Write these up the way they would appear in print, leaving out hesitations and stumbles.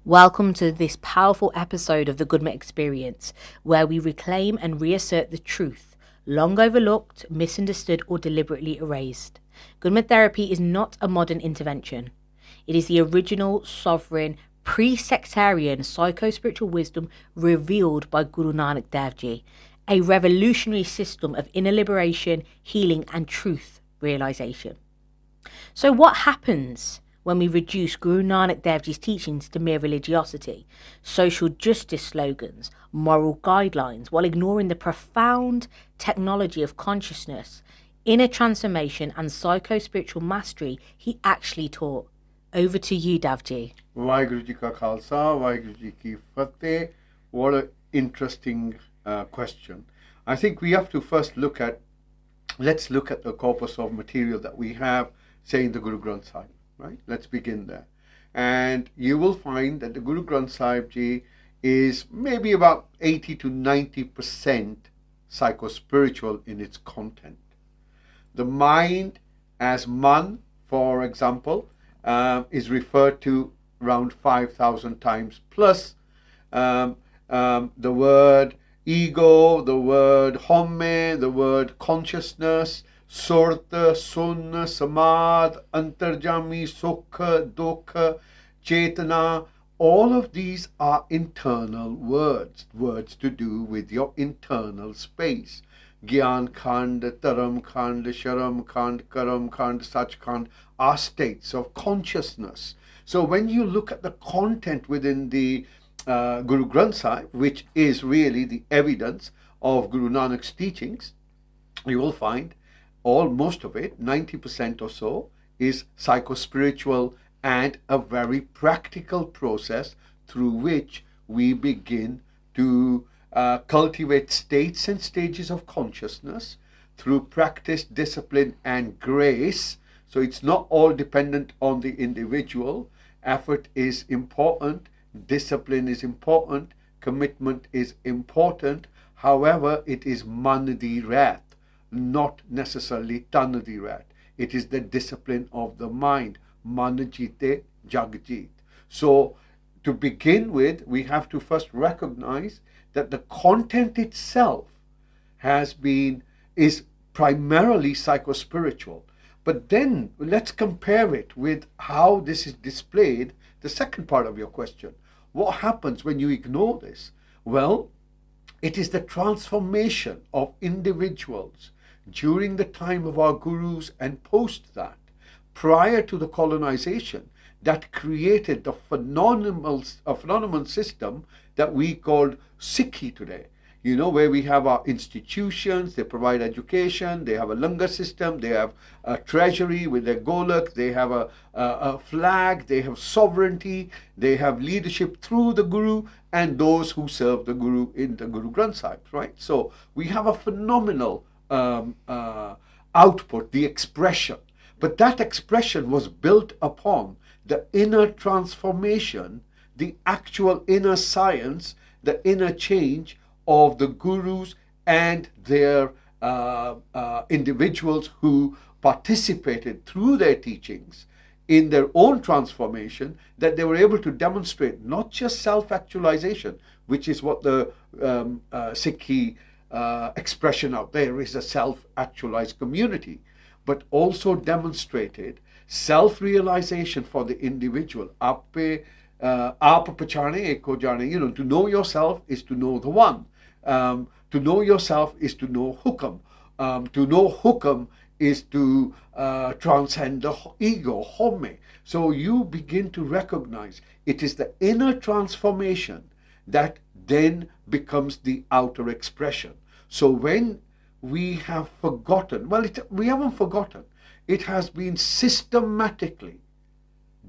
Welcome to this powerful episode of the Gurmat Experience, where we reclaim and reassert the truth, long overlooked, misunderstood, or deliberately erased. Gurmat Therapy is not a modern intervention. It is the original, sovereign, pre-sectarian psycho-spiritual wisdom revealed by Guru Nanak Dev Ji, a revolutionary system of inner liberation, healing, and truth realization. So what happens when we reduce Guru Nanak Dev Ji's teachings to mere religiosity, social justice slogans, moral guidelines, while ignoring the profound technology of consciousness, inner transformation, and psycho-spiritual mastery he actually taught? Over to you, Davji. Vaheguru Ji Ka Khalsa, Vaheguru Ji Ki Fateh. What an interesting question. I think we have to first let's look at the corpus of material that we have, say, in the Guru Granth Sahib, right? Let's begin there. And you will find that the Guru Granth Sahib Ji is maybe about 80 to 90% psycho-spiritual in its content. The mind as man, for example, is referred to around 5,000 times plus. The word ego, the word haumai, the word consciousness, surta, sun, samad, antarjami, sukha, dukha, chetana, all of these are internal words to do with your internal space. Gyan Khand, Taram Khand, Sharam Khand, Karam Khand, Sach Khand are states of consciousness. So when you look at the content within the Guru Granth Sahib, which is really the evidence of Guru Nanak's teachings, you will find most of it, 90% or so, is psycho-spiritual and a very practical process through which we begin to cultivate states and stages of consciousness through practice, discipline, and grace. So it's not all dependent on the individual. Effort is important, discipline is important, commitment is important. However, it is manadirat, not necessarily tanadirat. It is the discipline of the mind, manajite jagjit. So to begin with, we have to first recognize that the content itself is primarily psycho-spiritual. But then let's compare it with how this is displayed, the second part of your question. What happens when you ignore this? Well, it is the transformation of individuals during the time of our gurus and post that, prior to the colonization, that created the phenomenal system that we call Sikhi today. You know, where we have our institutions, they provide education, they have a langar system, they have a treasury with their golak, they have a flag, they have sovereignty, they have leadership through the Guru and those who serve the Guru in the Guru Granth Sahib, right? So we have a phenomenal output, the expression. But that expression was built upon the inner transformation, the actual inner science, the inner change of the gurus and their individuals who participated through their teachings in their own transformation, that they were able to demonstrate not just self-actualization, which is what the Sikh expression out there is, a self-actualized community, but also demonstrated self-realization for the individual. Aap pachane ek ho jane. You know, to know yourself is to know the one. To know yourself is to know hukam. To know hukam is to transcend the ego, haumai. So you begin to recognize it is the inner transformation that then becomes the outer expression. So when we have forgotten, we haven't forgotten, it has been systematically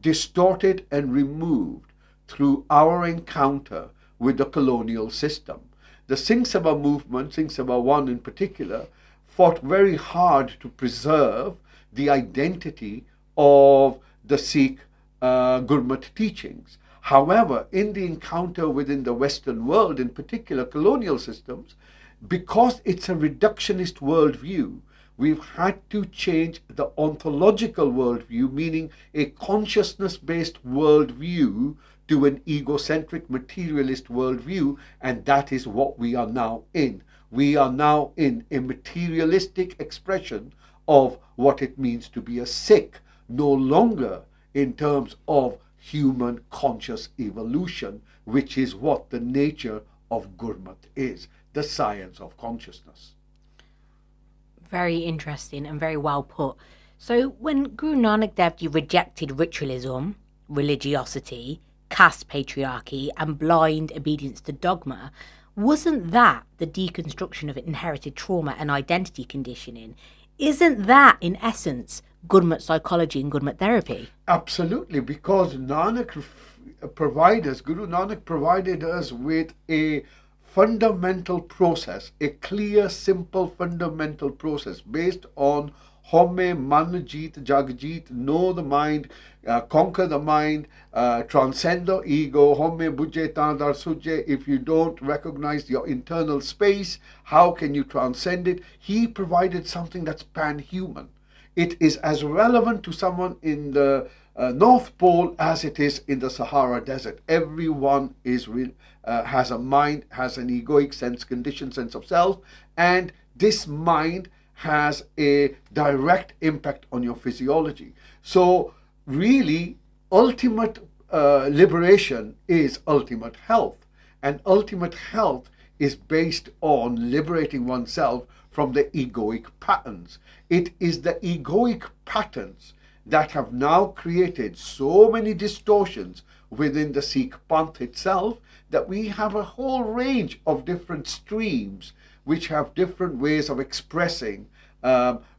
distorted and removed through our encounter with the colonial system. The Singh Sabha movement, Singh Sabha 1 in particular, fought very hard to preserve the identity of the Sikh Gurmat teachings. However, in the encounter within the Western world, in particular colonial systems, because it's a reductionist worldview, we've had to change the ontological worldview, meaning a consciousness-based worldview, to an egocentric materialist worldview, and that is what we are now in. We are now in a materialistic expression of what it means to be a Sikh, no longer in terms of human conscious evolution, which is what the nature of Gurmat is, the science of consciousness. Very interesting and very well put. So, when Guru Nanak Dev Ji rejected ritualism, religiosity, caste patriarchy, and blind obedience to dogma, wasn't that the deconstruction of inherited trauma and identity conditioning? Isn't that, in essence, Gurmat psychology and Gurmat therapy? Absolutely, because Guru Nanak provided us with a fundamental process, a clear, simple, fundamental process based on haumai, manjit, jagjit, know the mind, conquer the mind, transcend the ego, haumai, bujje, tandar, sujje. If you don't recognize your internal space, how can you transcend it? He provided something that's pan-human. It is as relevant to someone in the North Pole as it is in the Sahara Desert. Everyone has a mind, has an egoic sense, conditioned sense of self, and this mind has a direct impact on your physiology. So really, ultimate liberation is ultimate health, and ultimate health is based on liberating oneself from the egoic patterns. It is the egoic patterns that have now created so many distortions within the Sikh Panth itself that we have a whole range of different streams which have different ways of expressing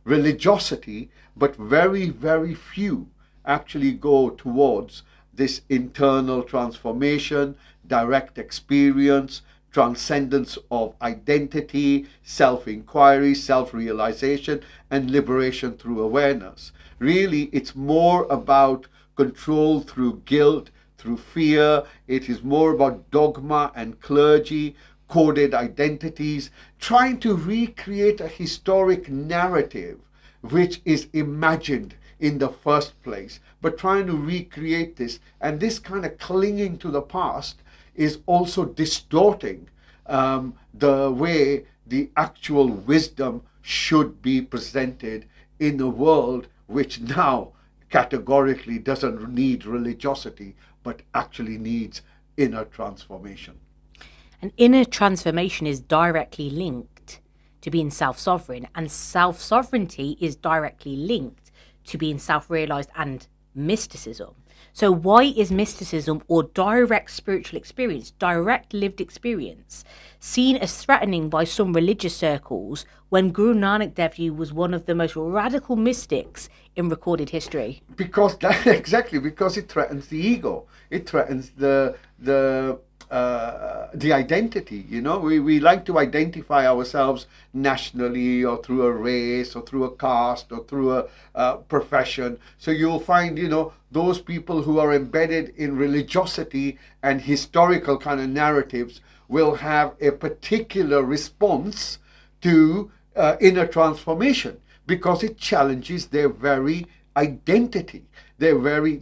religiosity, but very, very few actually go towards this internal transformation, direct experience, transcendence of identity, self-inquiry, self-realization, and liberation through awareness. Really, it's more about control through guilt, through fear. It is more about dogma and clergy, coded identities, trying to recreate a historic narrative which is imagined in the first place, but trying to recreate this. And this kind of clinging to the past is also distorting the way the actual wisdom should be presented in a world which now categorically doesn't need religiosity, but actually needs inner transformation. And inner transformation is directly linked to being self-sovereign, and self-sovereignty is directly linked to being self-realized and mysticism. So why is mysticism, or direct spiritual experience, direct lived experience, seen as threatening by some religious circles when Guru Nanak Dev Ji was one of the most radical mystics in recorded history? Because because it threatens the ego. It threatens the identity. You know, we like to identify ourselves nationally, or through a race, or through a caste, or through a profession. So you'll find, you know, those people who are embedded in religiosity and historical kind of narratives will have a particular response to inner transformation, because it challenges their very identity, their very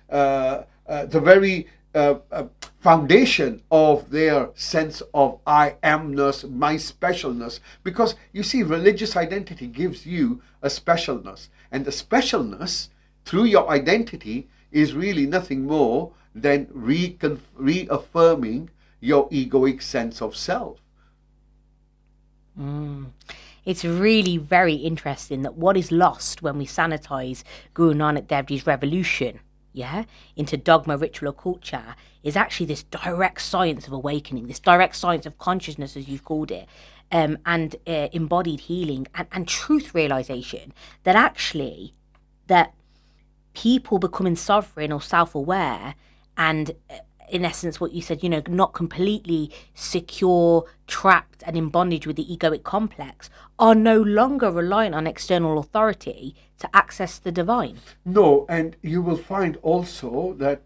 the very foundation of their sense of I amness, my specialness. Because you see, religious identity gives you a specialness, and the specialness through your identity is really nothing more than reaffirming your egoic sense of self. It's really very interesting that what is lost when we sanitize Guru Nanak Dev Ji's revolution, into dogma, ritual, or culture, is actually this direct science of awakening, this direct science of consciousness, as you've called it, and embodied healing and truth realization, that actually that people becoming sovereign or self-aware, and in essence what you said, you know, not completely secure, trapped and in bondage with the egoic complex, are no longer reliant on external authority to access the divine. No, and you will find also that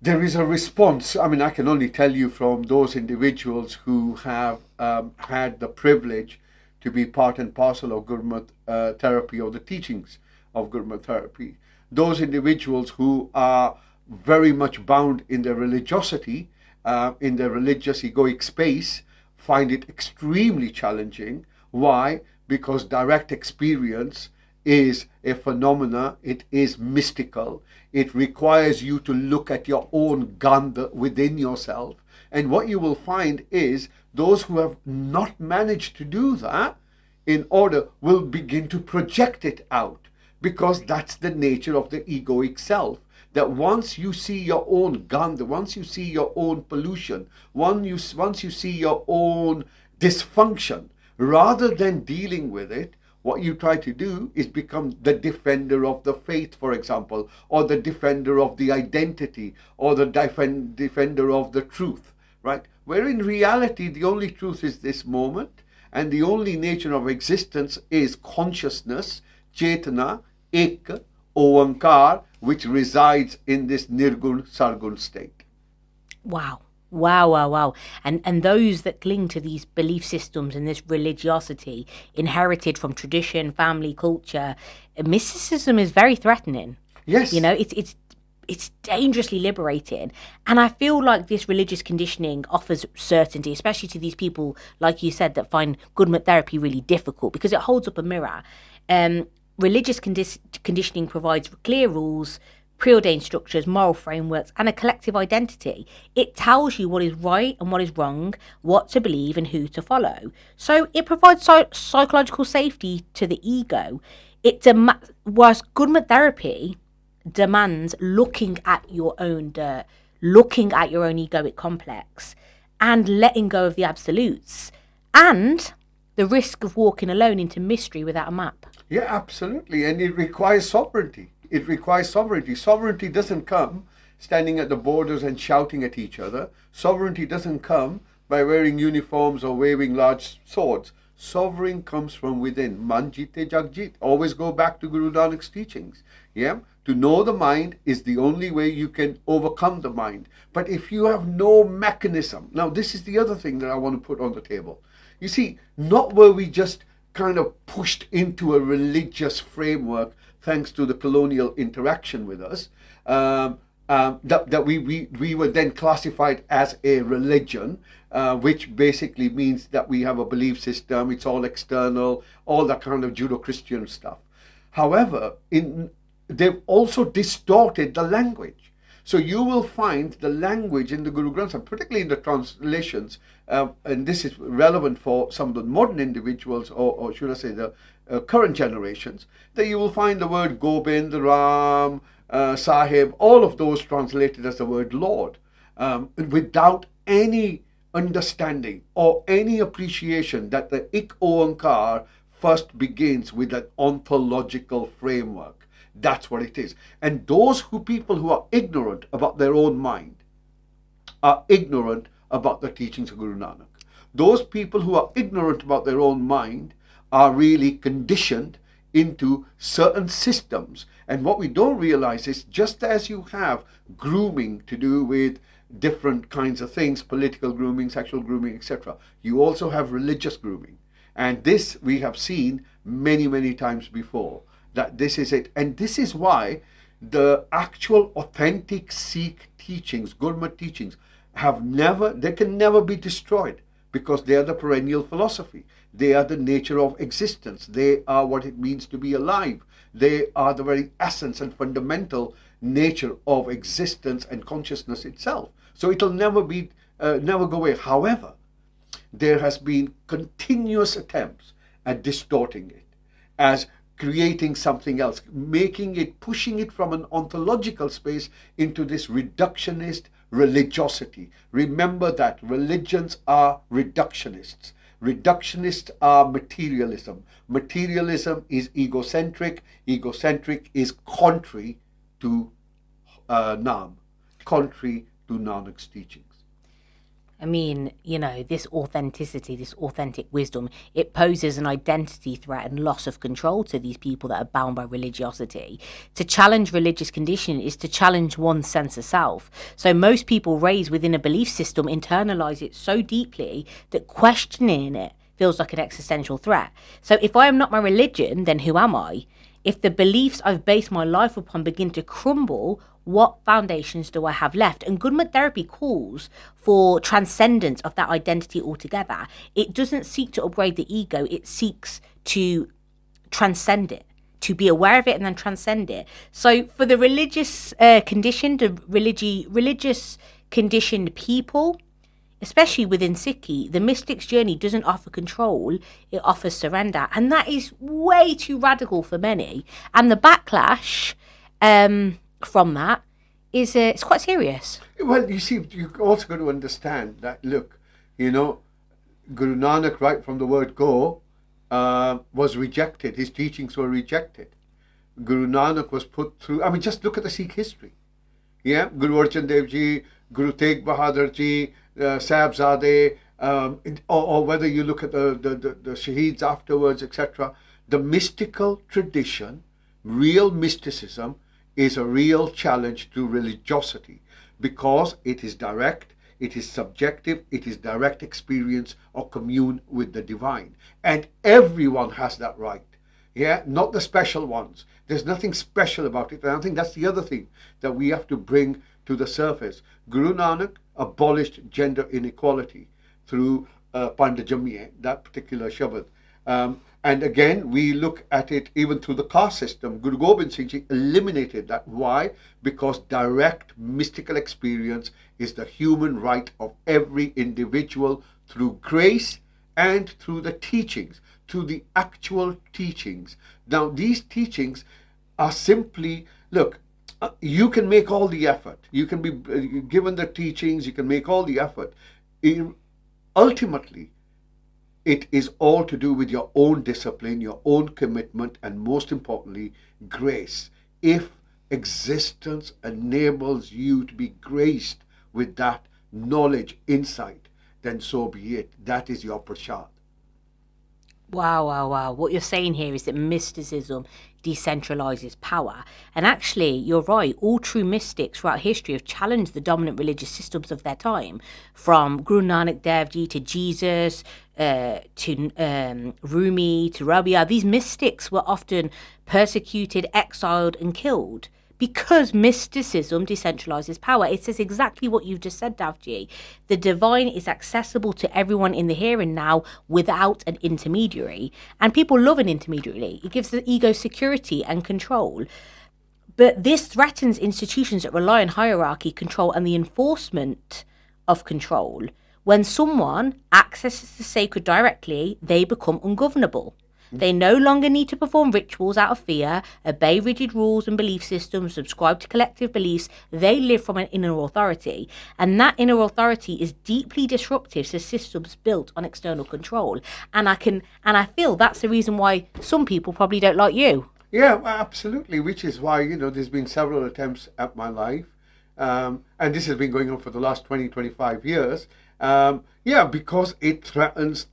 there is a response. I mean, I can only tell you from those individuals who have had the privilege to be part and parcel of Gurmat Therapy, or the teachings of Gurmat Therapy. Those individuals who are very much bound in their religiosity, in their religious egoic space, find it extremely challenging. Why? Because direct experience is a phenomena, it is mystical. It requires you to look at your own gandha within yourself. And what you will find is those who have not managed to do that, in order, will begin to project it out, because that's the nature of the egoic self. That once you see your own gandha, once you see your own pollution, once you see your own dysfunction, rather than dealing with it, what you try to do is become the defender of the faith, for example, or the defender of the identity, or the defender of the truth, right? Where in reality, the only truth is this moment, and the only nature of existence is consciousness, chetana, ek, oankar, which resides in this nirgun, sargun state. Wow. Wow, wow, wow. And those that cling to these belief systems and this religiosity inherited from tradition, family, culture, mysticism is very threatening. Yes. You know, it's dangerously liberating. And I feel like this religious conditioning offers certainty, especially to these people, like you said, that find Gurmat therapy really difficult, because it holds up a mirror. Religious conditioning provides clear rules, preordained structures, moral frameworks, and a collective identity. It tells you what is right and what is wrong, what to believe and who to follow. So it provides psychological safety to the ego. Whereas Gurmat therapy demands looking at your own dirt, looking at your own egoic complex, and letting go of the absolutes, and the risk of walking alone into mystery without a map. Yeah, absolutely. And it requires sovereignty. It requires sovereignty. Sovereignty doesn't come standing at the borders and shouting at each other. Sovereignty doesn't come by wearing uniforms or waving large swords. Sovereign comes from within. Manjite Jagjit. Always go back to Guru Nanak's teachings. Yeah? To know the mind is the only way you can overcome the mind. But if you have no mechanism, now this is the other thing that I want to put on the table. You see, not were we just kind of pushed into a religious framework thanks to the colonial interaction with us, that we were then classified as a religion, which basically means that we have a belief system, it's all external, all that kind of Judeo-Christian stuff. However, they've also distorted the language. So you will find the language in the Guru Granth Sahib, particularly in the translations, and this is relevant for some of the modern individuals, or should I say the current generations, that you will find the word Gobind, Ram, Sahib, all of those translated as the word Lord, without any understanding or any appreciation that the Ik Oankar first begins with an ontological framework. That's what it is. And those people who are ignorant about their own mind are ignorant about the teachings of Guru Nanak. Those people who are ignorant about their own mind are really conditioned into certain systems. And what we don't realize is, just as you have grooming to do with different kinds of things, political grooming, sexual grooming, etc., you also have religious grooming. And this we have seen many, many times before. That this is it. And this is why the actual authentic Sikh teachings, Gurmat teachings, they can never be destroyed, because they are the perennial philosophy. They are the nature of existence. They are what it means to be alive. They are the very essence and fundamental nature of existence and consciousness itself. So it'll never go away. However, there has been continuous attempts at distorting it, as creating something else, pushing it from an ontological space into this reductionist religiosity. Remember that religions are reductionists. Reductionists are materialism. Materialism is egocentric. Egocentric is contrary to Nam, contrary to Nanak's teachings. I mean, you know, this authenticity, this authentic wisdom, it poses an identity threat and loss of control to these people that are bound by religiosity. To challenge religious conditioning is to challenge one's sense of self. So most people raised within a belief system internalize it so deeply that questioning it feels like an existential threat. So if I am not my religion, then who am I? If the beliefs I've based my life upon begin to crumble, what foundations do I have left? And Gurmat Therapy calls for transcendence of that identity altogether. It doesn't seek to upgrade the ego, it seeks to transcend it, to be aware of it and then transcend it. So for the religious conditioned, religious conditioned people, especially within Sikhi, the mystic's journey doesn't offer control, it offers surrender. And that is way too radical for many. And the backlash from that is it's quite serious. Well, you see, you also got to understand that, look, you know, Guru Nanak, right from the word go, was rejected. His teachings were rejected. Guru Nanak was put through, I mean, just look at the Sikh history. Yeah, Guru Arjan Dev Ji, Guru Tegh Bahadur Ji, Sahibzade, or whether you look at the Shaheeds afterwards, etc. The mystical tradition, real mysticism, is a real challenge to religiosity because it is direct, it is subjective, it is direct experience or commune with the divine. And everyone has that right. Yeah, not the special ones. There's nothing special about it. And I think that's the other thing that we have to bring to the surface. Guru Nanak abolished gender inequality through Panda Jammiye, that particular Shabad. And again, we look at it even through the caste system. Guru Gobind Singh Ji eliminated that. Why? Because direct mystical experience is the human right of every individual through grace and through the teachings, through the actual teachings. Now, these teachings are simply, look, you can make all the effort. You can be given the teachings, you can make all the effort. Ultimately, it is all to do with your own discipline, your own commitment, and most importantly, grace. If existence enables you to be graced with that knowledge, insight, then so be it. That is your prashad. Wow. What you're saying here is that mysticism decentralizes power. And actually, you're right, all true mystics throughout history have challenged the dominant religious systems of their time, from Guru Nanak Dev Ji to Jesus, to Rumi, to Rabia. These mystics were often persecuted, exiled, and killed because mysticism decentralizes power. It says exactly what you've just said, Davji. The divine is accessible to everyone in the here and now without an intermediary. And people love an intermediary. It gives the ego security and control. But this threatens institutions that rely on hierarchy, control, and the enforcement of control. When someone accesses the sacred directly, they become ungovernable. They no longer need to perform rituals out of fear, obey rigid rules and belief systems, subscribe to collective beliefs. They live from an inner authority. And that inner authority is deeply disruptive to systems built on external control. And I feel that's the reason why some people probably don't like you. Yeah, absolutely. Which is why, there's been several attempts at my life. And this has been going on for the last 20, 25 years. Because it threatens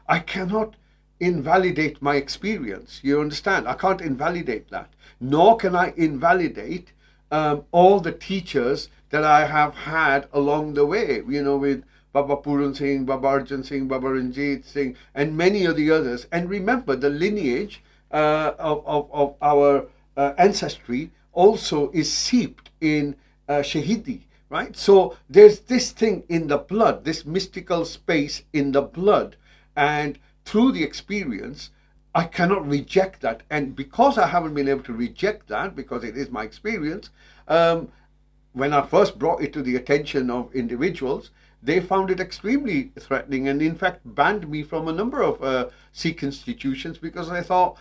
I cannot invalidate my experience. You understand? I can't invalidate that. Nor can I invalidate all the teachers that I have had along the way, with Baba Puran Singh, Baba Arjan Singh, Baba Ranjit Singh, and many of the others. And remember, the lineage of our ancestry also is seeped in Shahidi, right? So there's this thing in the blood, this mystical space in the blood. And through the experience, I cannot reject that. And because I haven't been able to reject that, because it is my experience, when I first brought it to the attention of individuals, they found it extremely threatening and in fact banned me from a number of Sikh institutions because I thought,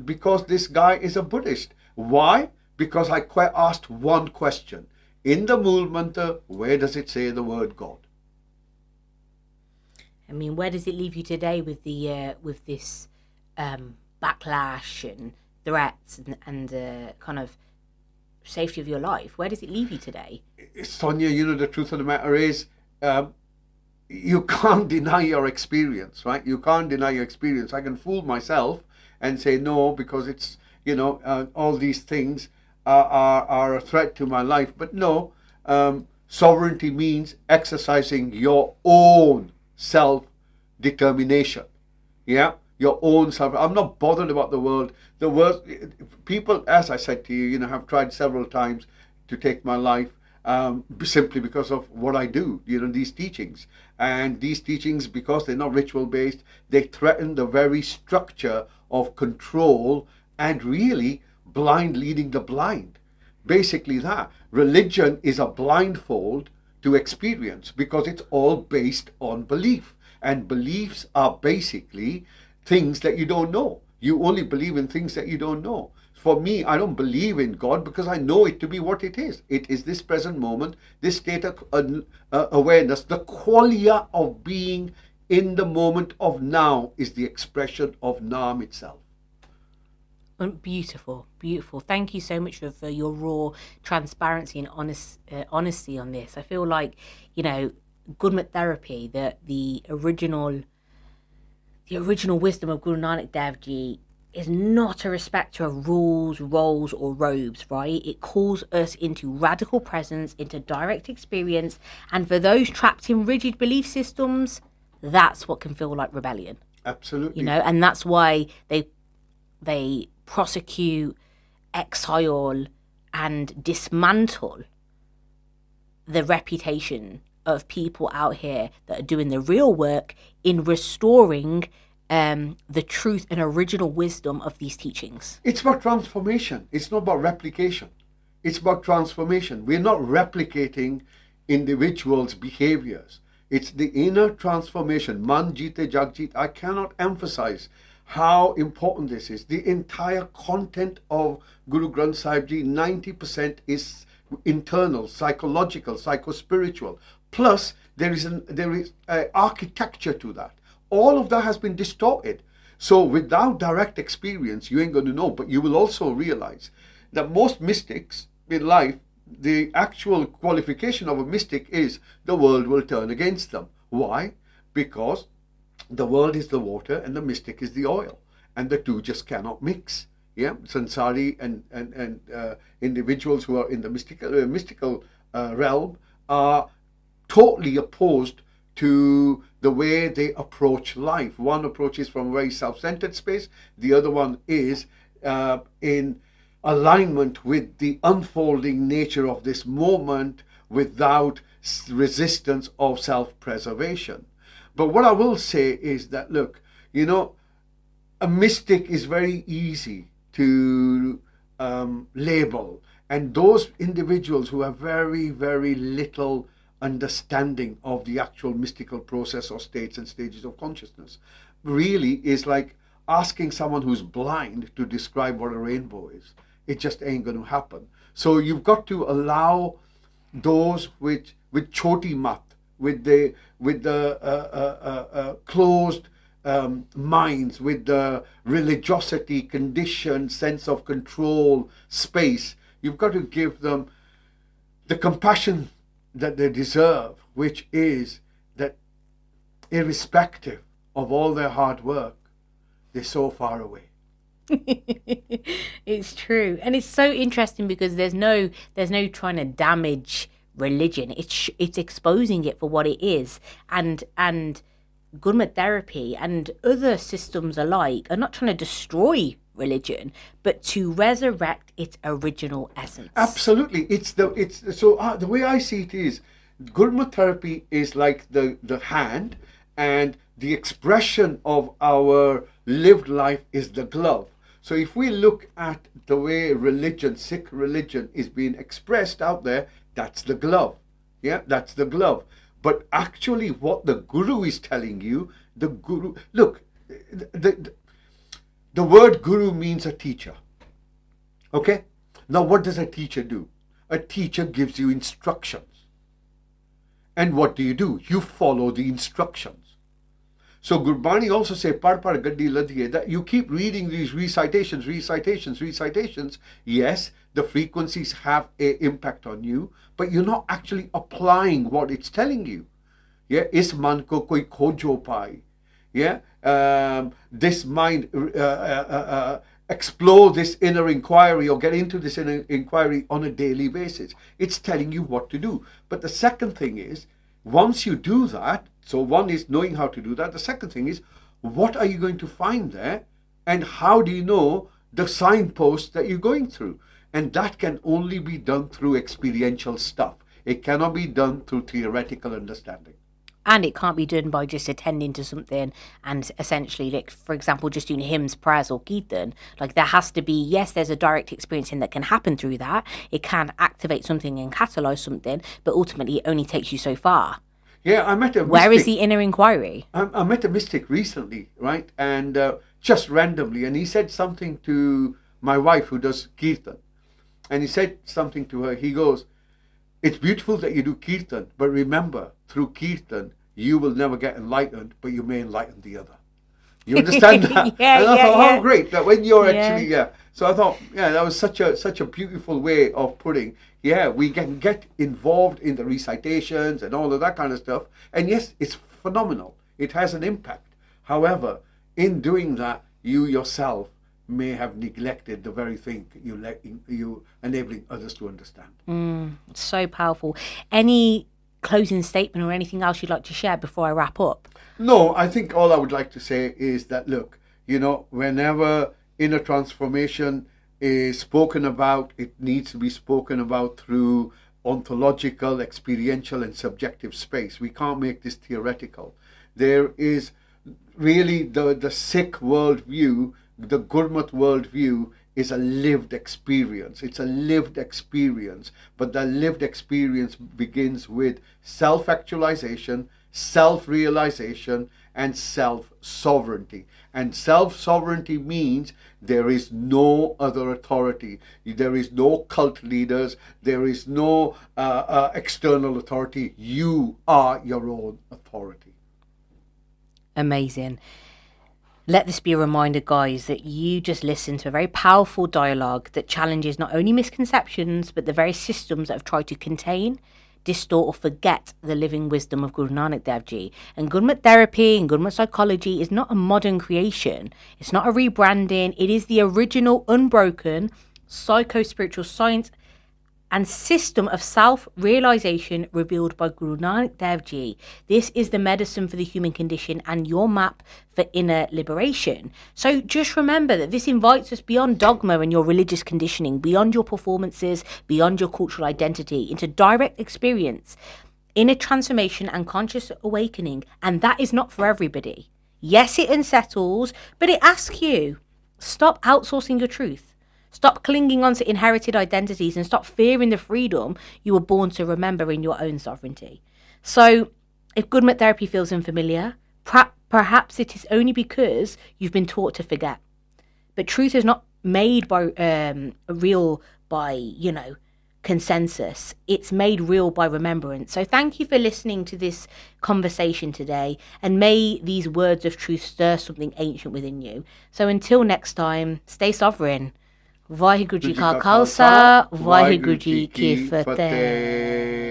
because this guy is a Buddhist. Why? Because I asked one question. In the Mool Mantra, where does it say the word God? I mean, where does it leave you today with this backlash and threats and kind of safety of your life? Where does it leave you today? Sonia, the truth of the matter is, you can't deny your experience, right? You can't deny your experience. I can fool myself and say no because it's, all these things are a threat to my life. But no, sovereignty means exercising your own self-determination. Yeah, your own self. I'm not bothered about the world. The world, people, as I said to you, have tried several times to take my life, simply because of what I do, these teachings. And these teachings, because they're not ritual based, they threaten the very structure of control and really blind leading the blind. Basically, that religion is a blindfold to experience because it's all based on belief. And beliefs are basically things that you don't know. You only believe in things that you don't know. For me, I don't believe in God because I know it to be what it is. It is this present moment, this state of awareness, the qualia of being in the moment of now is the expression of Nam itself. Beautiful, beautiful. Thank you so much for your raw transparency and honesty on this. I feel like, Gurmat Therapy, the original wisdom of Guru Nanak Dev Ji is not a respecter of rules, roles, or robes, right? It calls us into radical presence, into direct experience, and for those trapped in rigid belief systems, that's what can feel like rebellion. Absolutely. And that's why they prosecute, exile, and dismantle the reputation of people out here that are doing the real work in restoring the truth and original wisdom of these teachings. It's about transformation. It's not about replication. It's about transformation. We're not replicating individuals' behaviors. It's the inner transformation. Man jite jagjit. I cannot emphasize how important this is. The entire content of Guru Granth Sahib Ji, 90% is internal, psychological, psycho-spiritual. Plus, there is architecture to that. All of that has been distorted. So without direct experience, you ain't going to know. But you will also realize that most mystics in life, the actual qualification of a mystic is the world will turn against them. Why? Because the world is the water and the mystic is the oil, and the two just cannot mix. Yeah, Sansari and individuals who are in the mystical realm are totally opposed to the way they approach life. One approaches from a very self-centered space. The other one is in alignment with the unfolding nature of this moment without resistance of self-preservation. But what I will say is that, look, a mystic is very easy to label. And those individuals who have very, very little understanding of the actual mystical process or states and stages of consciousness really is like asking someone who's blind to describe what a rainbow is. It just ain't going to happen. So you've got to allow those with choti mat, with the closed minds, with the religiosity, condition, sense of control, space. You've got to give them the compassion that they deserve, which is that irrespective of all their hard work, they're so far away. It's true, and it's so interesting because there's no trying to damage religion. It's exposing it for what it is, and Gurmat Therapy and other systems alike are not trying to destroy religion, but to resurrect its original essence. Absolutely, the way I see it is, Gurmat Therapy is like the hand, and the expression of our lived life is the glove. So if we look at the way religion, Sikh religion, is being expressed out there, that's the glove. Yeah, that's the glove. But actually what the Guru is telling you, the Guru, look, the word Guru means a teacher. Okay? Now what does a teacher do? A teacher gives you instructions. And what do? You follow the instructions. So Gurbani also say, par gaddi ladhiye, that you keep reading these recitations. Yes, the frequencies have an impact on you, but you're not actually applying what it's telling you. Yeah, is man ko koi khojo pai. Yeah, this mind, explore this inner inquiry or get into this inner inquiry on a daily basis. It's telling you what to do. But the second thing is, once you do that, so one is knowing how to do that. The second thing is, what are you going to find there? And how do you know the signposts that you're going through? And that can only be done through experiential stuff. It cannot be done through theoretical understanding. And it can't be done by just attending to something and essentially, like, for example, just doing hymns, prayers, or kirtan. Like, there has to be, yes, there's a direct experiencing that can happen through that. It can activate something and catalyze something, but ultimately it only takes you so far. Yeah, I met a mystic. Where is the inner inquiry? I met a mystic recently, right? And just randomly, and he said something to my wife who does kirtan. And he said something to her. He goes, it's beautiful that you do kirtan, but remember, through kirtan, you will never get enlightened, but you may enlighten the other. You understand that? Yeah, and I thought, yeah. how great that when you're Yeah. actually, So I thought, that was such a beautiful way of putting, we can get involved in the recitations and all of that kind of stuff. And yes, it's phenomenal. It has an impact. However, in doing that, you yourself may have neglected the very thing you enabling others to understand. So powerful. Any closing statement or anything else you'd like to share before I wrap up? No, I think all I would like to say is that, look, whenever inner transformation is spoken about, it needs to be spoken about through ontological, experiential, and subjective space. We can't make this theoretical. There is really the Sikh worldview, the Gurmat worldview is a lived experience. It's a lived experience, but the lived experience begins with self-actualization, self-realization, and self-sovereignty. And self-sovereignty means there is no other authority. There is no cult leaders. There is no external authority. You are your own authority. Amazing. Let this be a reminder, guys, that you just listened to a very powerful dialogue that challenges not only misconceptions, but the very systems that have tried to contain, distort, or forget the living wisdom of Guru Nanak Dev Ji. And Gurmat Therapy and Gurmat Psychology is not a modern creation. It's not a rebranding. It is the original, unbroken, psycho-spiritual science and system of self-realization revealed by Guru Nanak Dev Ji. This is the medicine for the human condition and your map for inner liberation. So just remember that this invites us beyond dogma and your religious conditioning, beyond your performances, beyond your cultural identity, into direct experience, inner transformation and conscious awakening. And that is not for everybody. Yes, it unsettles, but it asks you, stop outsourcing your truth. Stop clinging on to inherited identities and stop fearing the freedom you were born to remember in your own sovereignty. So, if Gurmat Therapy feels unfamiliar, perhaps it is only because you've been taught to forget. But truth is not made by real by, consensus. It's made real by remembrance. So thank you for listening to this conversation today, and may these words of truth stir something ancient within you. So until next time, stay sovereign. Vaheguru Ji Ka Khalsa, Vaheguru Ji Ki Fateh.